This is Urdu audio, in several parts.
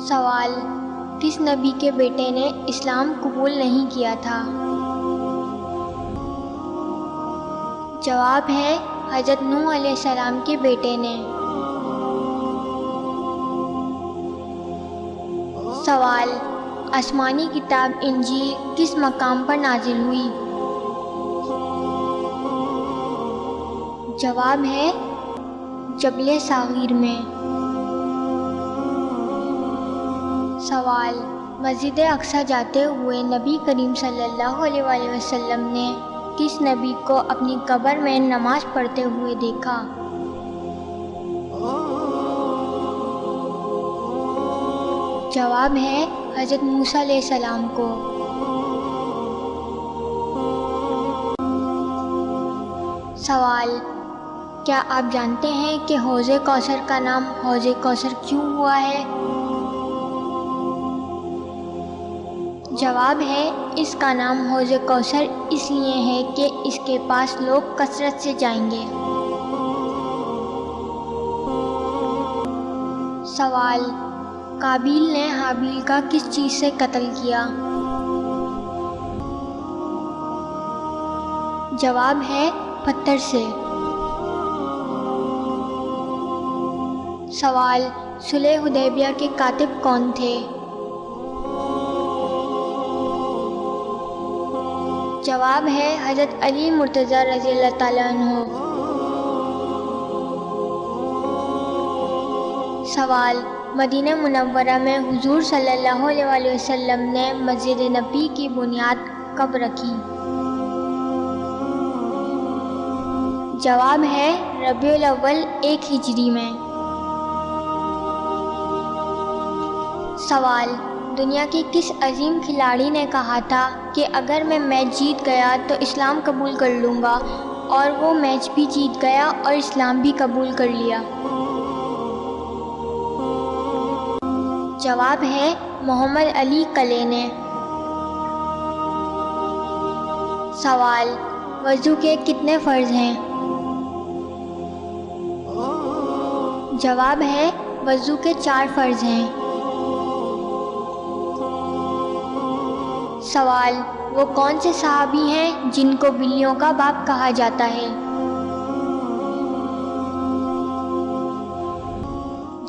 سوال: کس نبی کے بیٹے نے اسلام قبول نہیں کیا تھا؟ جواب ہے حضرت نوح علیہ السلام کے بیٹے نے۔ سوال: آسمانی کتاب انجیل کس مقام پر نازل ہوئی؟ جواب ہے جبل صغیر میں۔ سوال: مسجد اقصی جاتے ہوئے نبی کریم صلی اللہ علیہ وآلہ وسلم نے کس نبی کو اپنی قبر میں نماز پڑھتے ہوئے دیکھا؟ جواب ہے حضرت موسیٰ علیہ السلام کو۔ سوال: کیا آپ جانتے ہیں کہ حوض کوثر کا نام حوض کوثر کیوں ہوا ہے؟ جواب ہے اس کا نام حوض کوثر اس لیے ہے کہ اس کے پاس لوگ کثرت سے جائیں گے۔ سوال: قابیل نے حابیل کا کس چیز سے قتل کیا؟ جواب ہے پتھر سے۔ سوال: صلح حدیبیہ کے کاتب کون تھے؟ جواب ہے حضرت علی مرتضی رضی اللہ تعالیٰ عنہ۔ سوال: مدینہ منورہ میں حضور صلی اللہ علیہ وآلہ وسلم نے مسجد نبی کی بنیاد کب رکھی؟ جواب ہے ربیع الاول 1 ہجری میں۔ سوال: دنیا کے کس عظیم کھلاڑی نے کہا تھا کہ اگر میں میچ جیت گیا تو اسلام قبول کر لوں گا، اور وہ میچ بھی جیت گیا اور اسلام بھی قبول کر لیا؟ جواب ہے محمد علی کلے نے۔ سوال: وضو کے کتنے فرض ہیں؟ جواب ہے وضو کے 4 فرض ہیں۔ سوال: وہ کون سے صحابی ہیں جن کو بلیوں کا باپ کہا جاتا ہے؟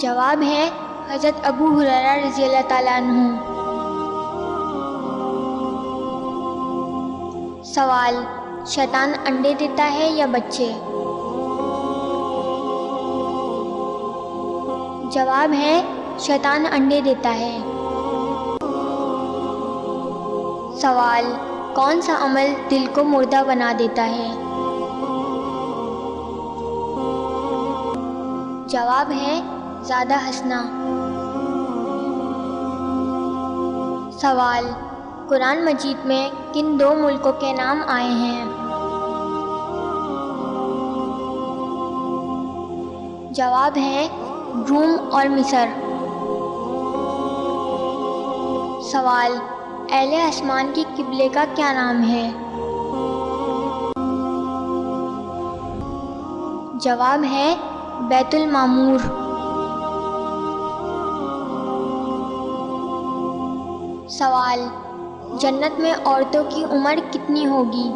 جواب ہے حضرت ابو ہریرہ رضی اللہ تعالیٰ عنہ۔ سوال: شیطان انڈے دیتا ہے یا بچے؟ جواب ہے شیطان انڈے دیتا ہے۔ سوال: کون سا عمل دل کو مردہ بنا دیتا ہے؟ جواب ہے زیادہ ہنسنا۔ سوال: قرآن مجید میں کن 2 ملکوں کے نام آئے ہیں؟ جواب ہے روم اور مصر۔ سوال: اہل آسمان کی قبلے کا کیا نام ہے؟ جواب ہے بیت المعمور۔ سوال: جنت میں عورتوں کی عمر کتنی ہوگی؟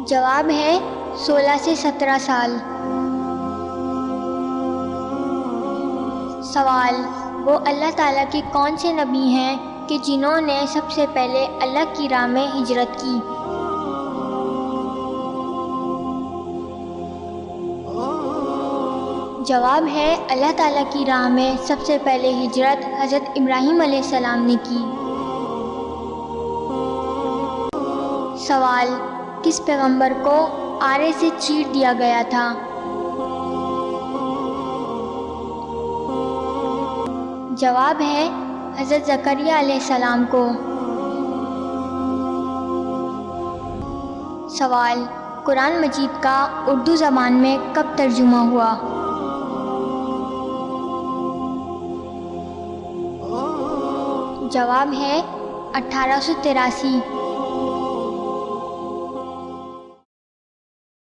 جواب ہے 16 سے 17 سال۔ سوال: وہ اللہ تعالیٰ کے کون سے نبی ہیں کہ جنہوں نے سب سے پہلے اللہ کی راہ میں ہجرت کی؟ جواب ہے اللہ تعالیٰ کی راہ میں سب سے پہلے ہجرت حضرت ابراہیم علیہ السلام نے کی۔ سوال: کس پیغمبر کو آرے سے چیر دیا گیا تھا؟ جواب ہے حضرت زکریا علیہ السلام کو۔ سوال: قرآن مجید کا اردو زبان میں کب ترجمہ ہوا؟ جواب ہے 1883۔